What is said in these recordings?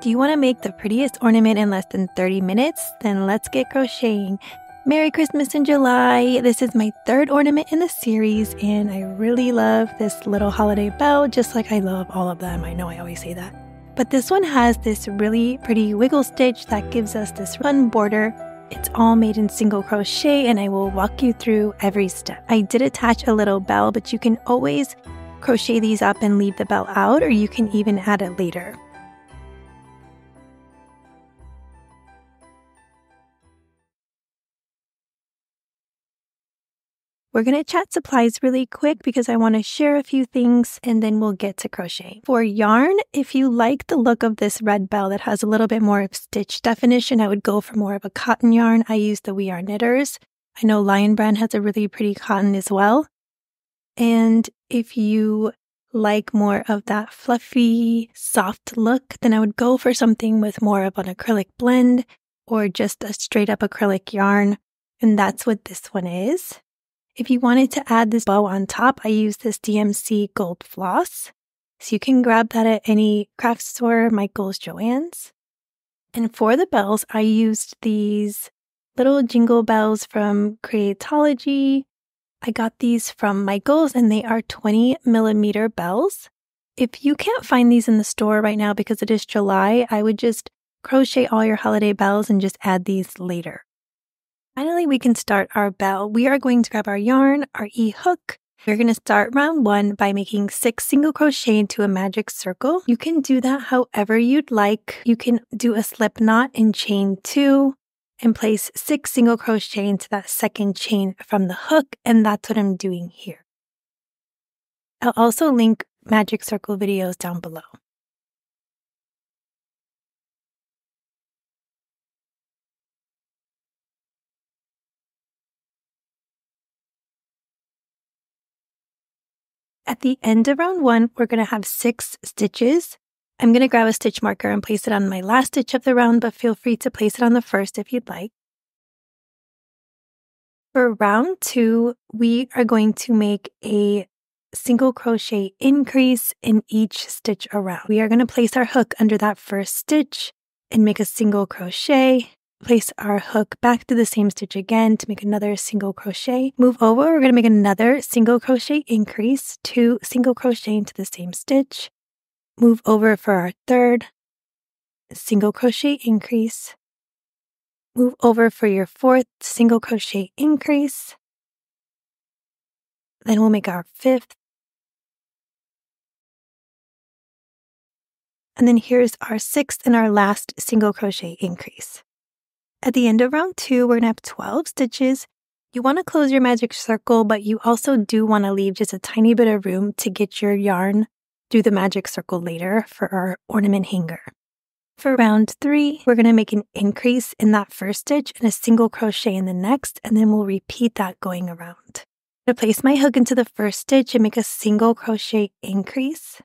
Do you want to make the prettiest ornament in less than 30 minutes? Then let's get crocheting. Merry Christmas in July! This is my third ornament in the series, and I really love this little holiday bell, just like I love all of them. I know I always say that. But this one has this really pretty wiggle stitch that gives us this fun border. It's all made in single crochet, and I will walk you through every step. I did attach a little bell, but you can always crochet these up and leave the bell out, or you can even add it later. We're going to chat supplies really quick because I want to share a few things and then we'll get to crochet. For yarn, if you like the look of this red bell that has a little bit more of stitch definition, I would go for more of a cotton yarn. I use the We Are Knitters. I know Lion Brand has a really pretty cotton as well. And if you like more of that fluffy, soft look, then I would go for something with more of an acrylic blend or just a straight up acrylic yarn. And that's what this one is. If you wanted to add this bow on top, I use this DMC gold floss. So you can grab that at any craft store, Michael's, Joann's. And for the bells, I used these little jingle bells from Creatology. I got these from Michael's and they are 20mm bells. If you can't find these in the store right now because it is July, I would just crochet all your holiday bells and just add these later. Finally, we can start our bell. We are going to grab our yarn, our E-hook. We're going to start round 1 by making 6 single crochet into a magic circle. You can do that however you'd like. You can do a slip knot in chain 2 and place 6 single crochet into that second chain from the hook, and that's what I'm doing here. I'll also link magic circle videos down below. At the end of round 1, we're going to have 6 stitches. I'm going to grab a stitch marker and place it on my last stitch of the round, but feel free to place it on the first if you'd like. For round 2, we are going to make a single crochet increase in each stitch around. We are going to place our hook under that first stitch and make a single crochet. Place our hook back to the same stitch again to make another single crochet. Move over, we're going to make another single crochet increase, 2 single crochet into the same stitch. Move over for our third single crochet increase. Move over for your fourth single crochet increase. Then we'll make our fifth. And then here's our sixth and our last single crochet increase. At the end of round 2, we're going to have 12 stitches. You want to close your magic circle, but you also do want to leave just a tiny bit of room to get your yarn through the magic circle later for our ornament hanger. For round 3, we're going to make an increase in that first stitch and a single crochet in the next, and then we'll repeat that going around. I'm going to place my hook into the first stitch and make a single crochet increase.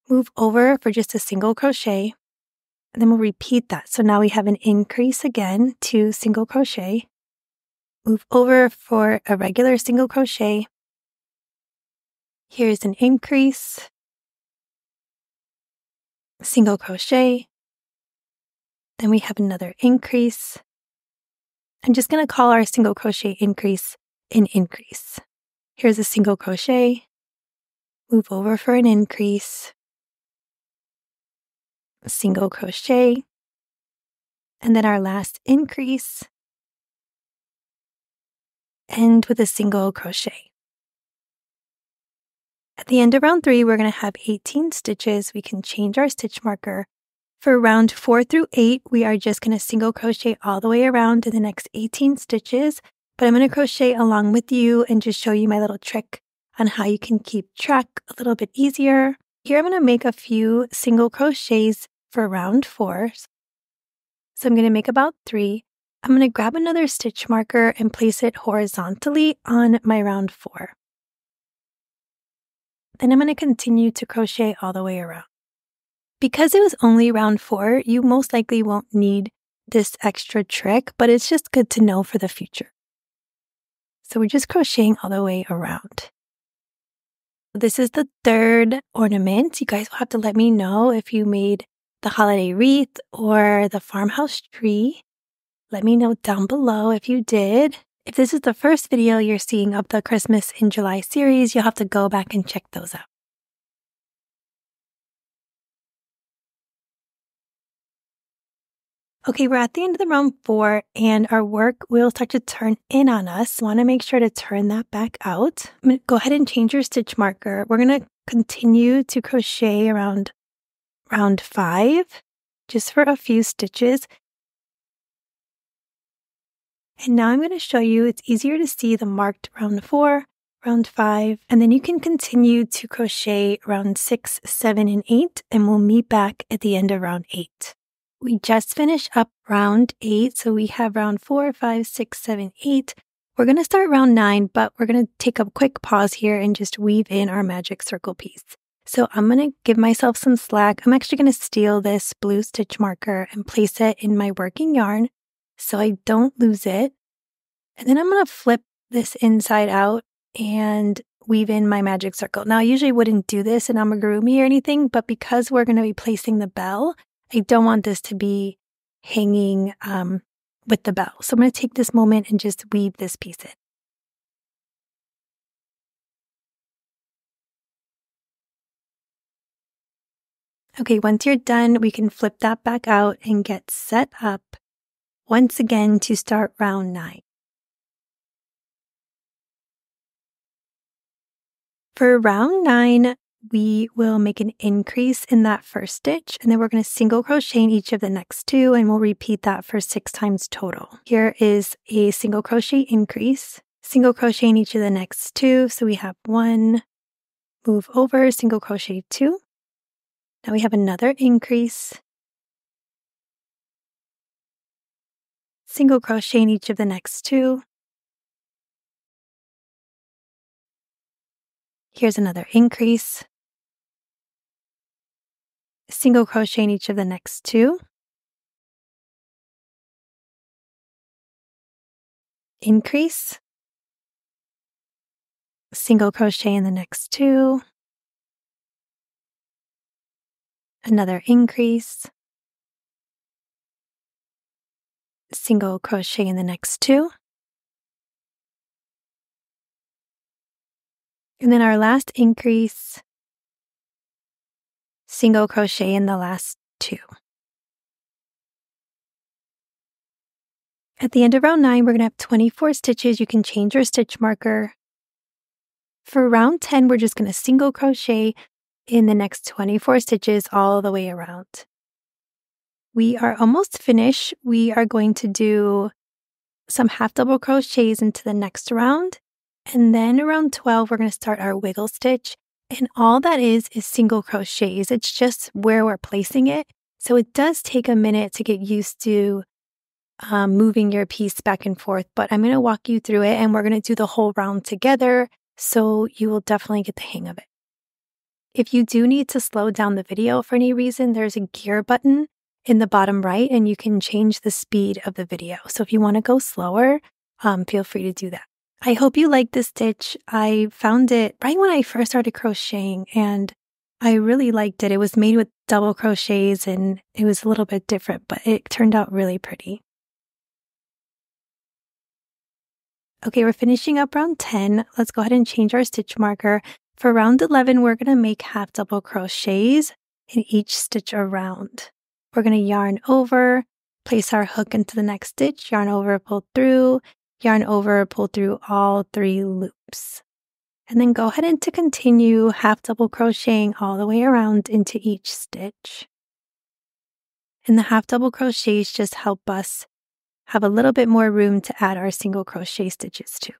Move over for just a single crochet. And then we'll repeat that. So now we have an increase again, 2 single crochet. Move over for a regular single crochet. Here's an increase, single crochet. Then we have another increase. I'm just going to call our single crochet increase an increase. Here's a single crochet. Move over for an increase. Single crochet, and then our last increase, end with a single crochet. At the end of round 3, we're going to have 18 stitches. We can change our stitch marker. For round 4 through 8, we are just going to single crochet all the way around in the next 18 stitches, but I'm going to crochet along with you and just show you my little trick on how you can keep track a little bit easier. Here I'm going to make a few single crochets for round 4. So I'm going to make about 3. I'm going to grab another stitch marker and place it horizontally on my round 4. Then I'm going to continue to crochet all the way around. Because it was only round 4, you most likely won't need this extra trick, but it's just good to know for the future. So we're just crocheting all the way around. This is the third ornament. You guys will have to let me know if you made the holiday wreath or the farmhouse tree. Let me know down below if you did. If this is the first video you're seeing of the Christmas in July series, you'll have to go back and check those out. Okay, we're at the end of the round 4 and our work will start to turn in on us. Want to make sure to turn that back out. I'm going to go ahead and change your stitch marker. We're going to continue to crochet around round 5 just for a few stitches. And now I'm going to show you, it's easier to see the marked round 4, round 5, and then you can continue to crochet round 6, 7, and 8, and we'll meet back at the end of round 8. We just finished up round 8, so we have round 4, 5, 6, 7, 8. We're going to start round 9, but we're going to take a quick pause here and just weave in our magic circle piece. So I'm going to give myself some slack. I'm actually going to steal this blue stitch marker and place it in my working yarn so I don't lose it. And then I'm going to flip this inside out and weave in my magic circle. Now, I usually wouldn't do this in amigurumi or anything, but because we're going to be placing the bell, I don't want this to be hanging with the bell. So I'm going to take this moment and just weave this piece in. Okay, once you're done, we can flip that back out and get set up once again to start round 9. For round 9, we will make an increase in that first stitch, and then we're going to single crochet in each of the next 2, and we'll repeat that for 6 times total. Here is a single crochet increase, single crochet in each of the next 2, so we have 1, move over, single crochet 2. Now we have another increase, single crochet in each of the next 2. Here's another increase, single crochet in each of the next 2, increase, single crochet in the next 2, another increase, single crochet in the next 2, and then our last increase, single crochet in the last 2. At the end of round 9, we're going to have 24 stitches. You can change your stitch marker. For round 10, we're just going to single crochet in the next 24 stitches all the way around. We are almost finished. We are going to do some half double crochets into the next round. And then around 12, we're going to start our wiggle stitch. And all that is single crochets. It's just where we're placing it. So it does take a minute to get used to moving your piece back and forth, but I'm going to walk you through it and we're going to do the whole round together, so you will definitely get the hang of it. If you do need to slow down the video for any reason, there's a gear button in the bottom right and you can change the speed of the video. So if you want to go slower, feel free to do that. I hope you like this stitch. I found it right when I first started crocheting and I really liked it. It was made with double crochets and it was a little bit different, but it turned out really pretty. Okay, we're finishing up round 10. Let's go ahead and change our stitch marker. For round 11, we're going to make half double crochets in each stitch around. We're going to yarn over, place our hook into the next stitch, yarn over, pull through, yarn over, pull through all 3 loops. And then go ahead and to continue half double crocheting all the way around into each stitch. And the half double crochets just help us have a little bit more room to add our single crochet stitches to.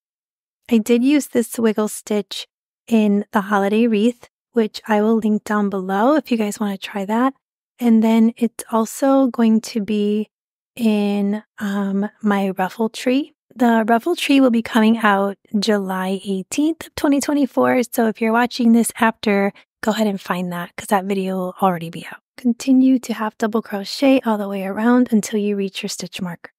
I did use this wiggle stitch in the holiday wreath, which I will link down below if you guys want to try that. And then it's also going to be in my ruffle tree. The ruffle tree will be coming out July 18th of 2024. So if you're watching this after, go ahead and find that because that video will already be out. Continue to half double crochet all the way around until you reach your stitch marker.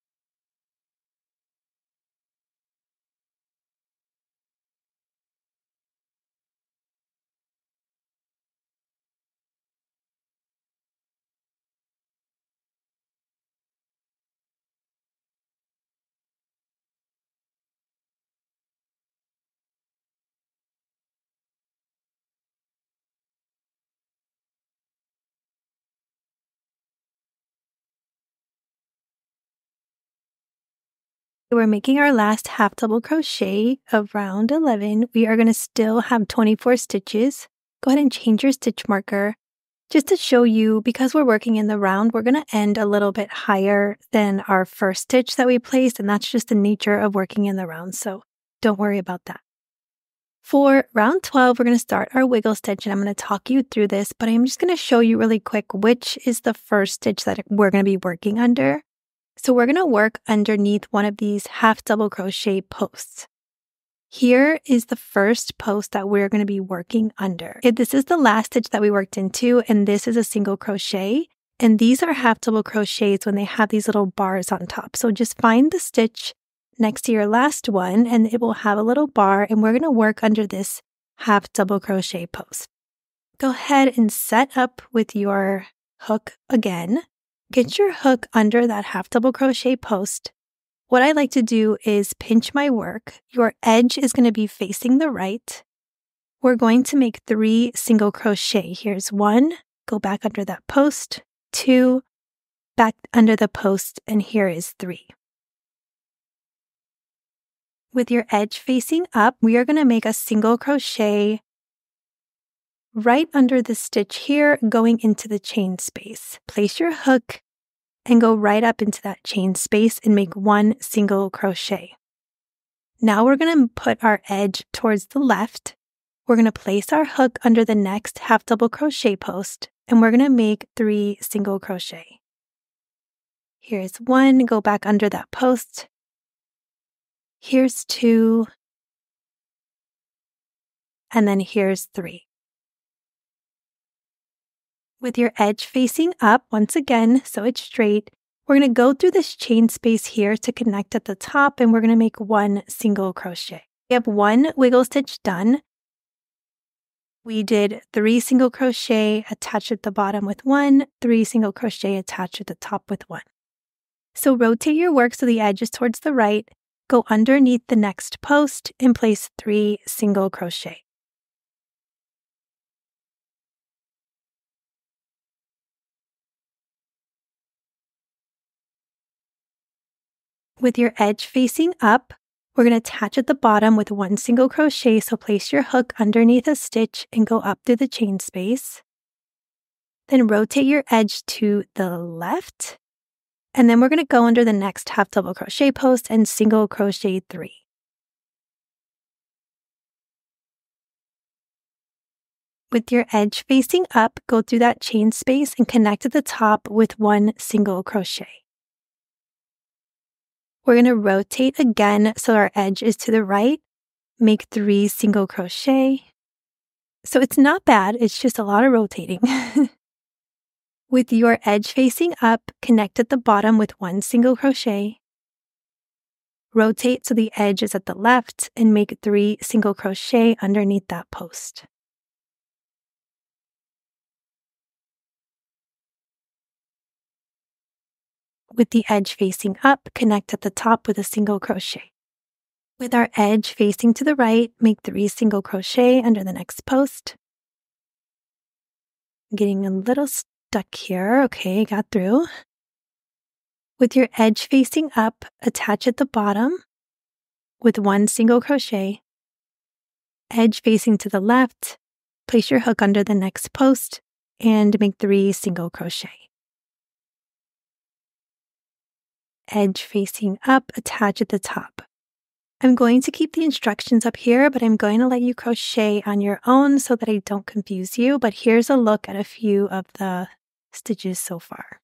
We're making our last half double crochet of round 11. We are going to still have 24 stitches. Go ahead and change your stitch marker. Just to show you, because we're working in the round, we're going to end a little bit higher than our first stitch that we placed, and that's just the nature of working in the round, so don't worry about that. For round 12, we're going to start our wiggle stitch, and I'm going to talk you through this, but I'm just going to show you really quick which is the first stitch that we're going to be working under. So we're going to work underneath one of these half double crochet posts. Here is the first post that we're going to be working under. This is the last stitch that we worked into, and this is a single crochet. And these are half double crochets when they have these little bars on top. So just find the stitch next to your last one, and it will have a little bar, and we're going to work under this half double crochet post. Go ahead and set up with your hook again. Get your hook under that half double crochet post. What I like to do is pinch my work. Your edge is going to be facing the right. We're going to make 3 single crochet. Here's 1, go back under that post, 2, back under the post, and here is 3. With your edge facing up, we are going to make a single crochet right under the stitch here, going into the chain space. Place your hook and go right up into that chain space and make 1 single crochet. Now we're going to put our edge towards the left. We're going to place our hook under the next half double crochet post, and we're going to make 3 single crochet. Here's 1, go back under that post. Here's 2, and then here's 3. With your edge facing up, once again, so it's straight, we're going to go through this chain space here to connect at the top, and we're going to make 1 single crochet. We have 1 wiggle stitch done. We did 3 single crochet attached at the bottom with 1, 3 single crochet attached at the top with 1. So rotate your work so the edge is towards the right, go underneath the next post, and place 3 single crochet. With your edge facing up, we're going to attach at the bottom with 1 single crochet, so place your hook underneath a stitch and go up through the chain space. Then rotate your edge to the left, and then we're going to go under the next half double crochet post and single crochet 3. With your edge facing up, go through that chain space and connect at the top with 1 single crochet. We're going to rotate again so our edge is to the right, make 3 single crochet. So it's not bad, it's just a lot of rotating. With your edge facing up, connect at the bottom with 1 single crochet. Rotate so the edge is at the left and make 3 single crochet underneath that post. With the edge facing up, connect at the top with a single crochet. With our edge facing to the right, make 3 single crochet under the next post. I'm getting a little stuck here. Okay, got through. With your edge facing up, attach at the bottom with 1 single crochet. Edge facing to the left, place your hook under the next post and make 3 single crochet. Edge facing up, attach at the top. I'm going to keep the instructions up here, but I'm going to let you crochet on your own so that I don't confuse you. But here's a look at a few of the stitches so far.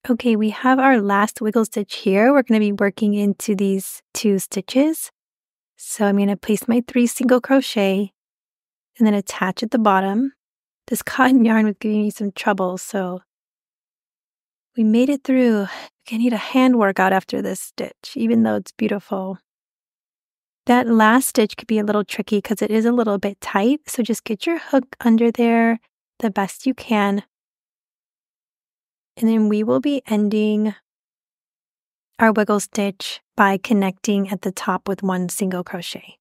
Okay, we have our last wiggle stitch here. We're going to be working into these 2 stitches. So I'm going to place my 3 single crochet and then attach at the bottom. This cotton yarn was giving me some trouble, so we made it through. I need a hand workout after this stitch, even though it's beautiful. That last stitch could be a little tricky because it is a little bit tight, so just get your hook under there the best you can. And then we will be ending our wiggle stitch by connecting at the top with 1 single crochet.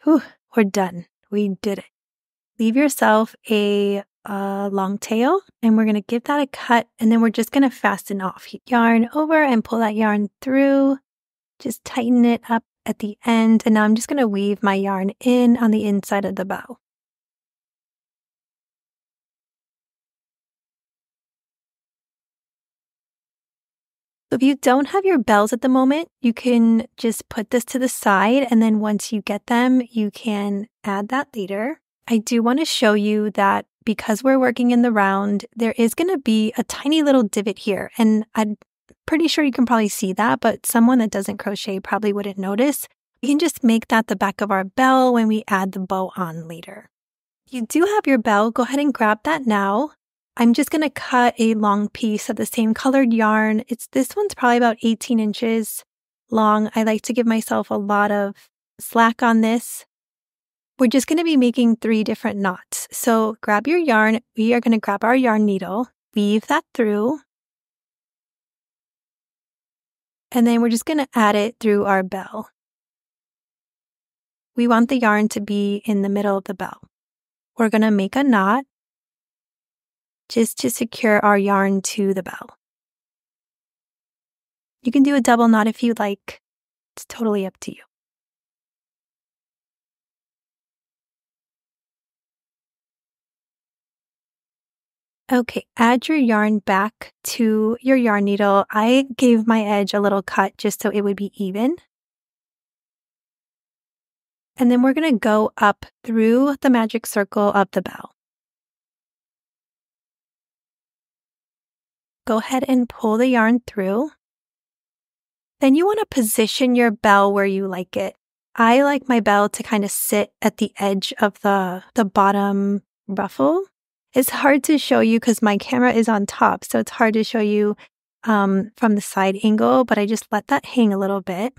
Whew, we're done. We did it. Leave yourself a long tail, and we're going to give that a cut, and then we're just going to fasten off. Yarn over and pull that yarn through. Just tighten it up at the end, and now I'm just going to weave my yarn in on the inside of the bow. So if you don't have your bells at the moment, you can just put this to the side, and then once you get them, you can add that later. I do want to show you that because we're working in the round, there is going to be a tiny little divot here, and I'm pretty sure you can probably see that, but someone that doesn't crochet probably wouldn't notice. We can just make that the back of our bell when we add the bow on later. If you do have your bell, go ahead and grab that now. I'm just going to cut a long piece of the same colored yarn. This one's probably about 18 inches long. I like to give myself a lot of slack on this. We're just going to be making 3 different knots. So grab your yarn. We are going to grab our yarn needle, weave that through, and then we're just going to add it through our bell. We want the yarn to be in the middle of the bell. We're going to make a knot just to secure our yarn to the bell. You can do a double knot if you like. It's totally up to you. Okay, add your yarn back to your yarn needle. I gave my edge a little cut just so it would be even. And then we're going to go up through the magic circle of the bell. Go ahead and pull the yarn through. Then you want to position your bell where you like it. I like my bell to kind of sit at the edge of the bottom ruffle. It's hard to show you because my camera is on top, so it's hard to show you from the side angle, but I just let that hang a little bit.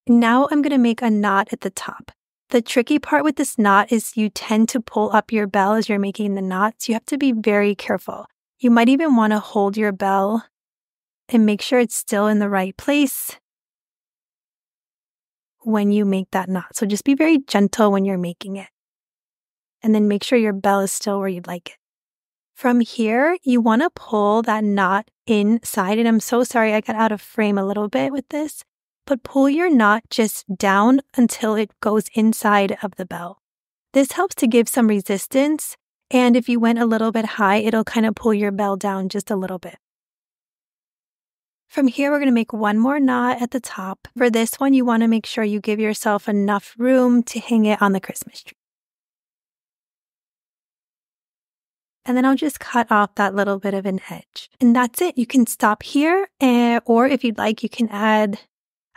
Now I'm going to make a knot at the top. The tricky part with this knot is you tend to pull up your bell as you're making the knot, so you have to be very careful. You might even want to hold your bell and make sure it's still in the right place when you make that knot. So just be very gentle when you're making it. And then make sure your bell is still where you'd like it. From here, you want to pull that knot inside. And I'm so sorry I got out of frame a little bit with this, but pull your knot just down until it goes inside of the bell. This helps to give some resistance. And if you went a little bit high, it'll kind of pull your bell down just a little bit. From here, we're going to make one more knot at the top. For this one, you want to make sure you give yourself enough room to hang it on the Christmas tree. And then I'll just cut off that little bit of an edge. And that's it. You can stop here, or if you'd like, you can add,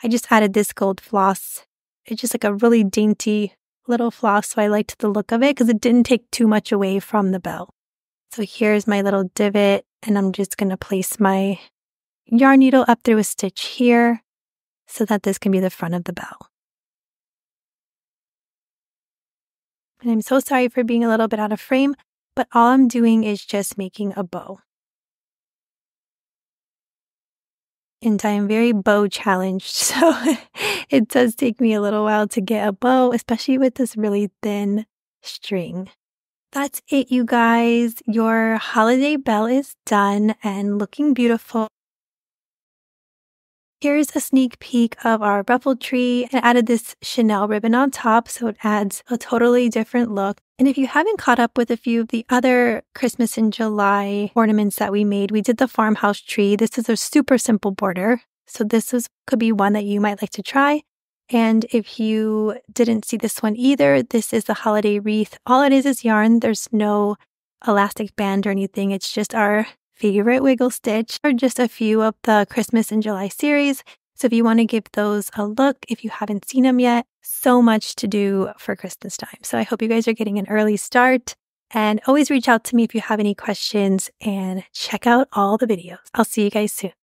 I just added this gold floss. It's just like a really dainty little floss, so I liked the look of it because it didn't take too much away from the bell. So here's my little divot, and I'm just going to place my yarn needle up through a stitch here so that this can be the front of the bell. And I'm so sorry for being a little bit out of frame, but all I'm doing is just making a bow. And I am very bow challenged, so it does take me a little while to get a bow, especially with this really thin string. That's it, you guys. Your holiday bell is done and looking beautiful. Here's a sneak peek of our ruffle tree. I added this Chanel ribbon on top, so it adds a totally different look. And if you haven't caught up with a few of the other Christmas in July ornaments that we made, we did the farmhouse tree. This is a super simple border, so could be one that you might like to try. And if you didn't see this one either, this is the holiday wreath. All it is yarn. There's no elastic band or anything. It's just our favorite wiggle stitch, or just a few of the Christmas in July series. So if you want to give those a look, if you haven't seen them yet, so much to do for Christmas time. So I hope you guys are getting an early start, and always reach out to me if you have any questions, and check out all the videos. I'll see you guys soon.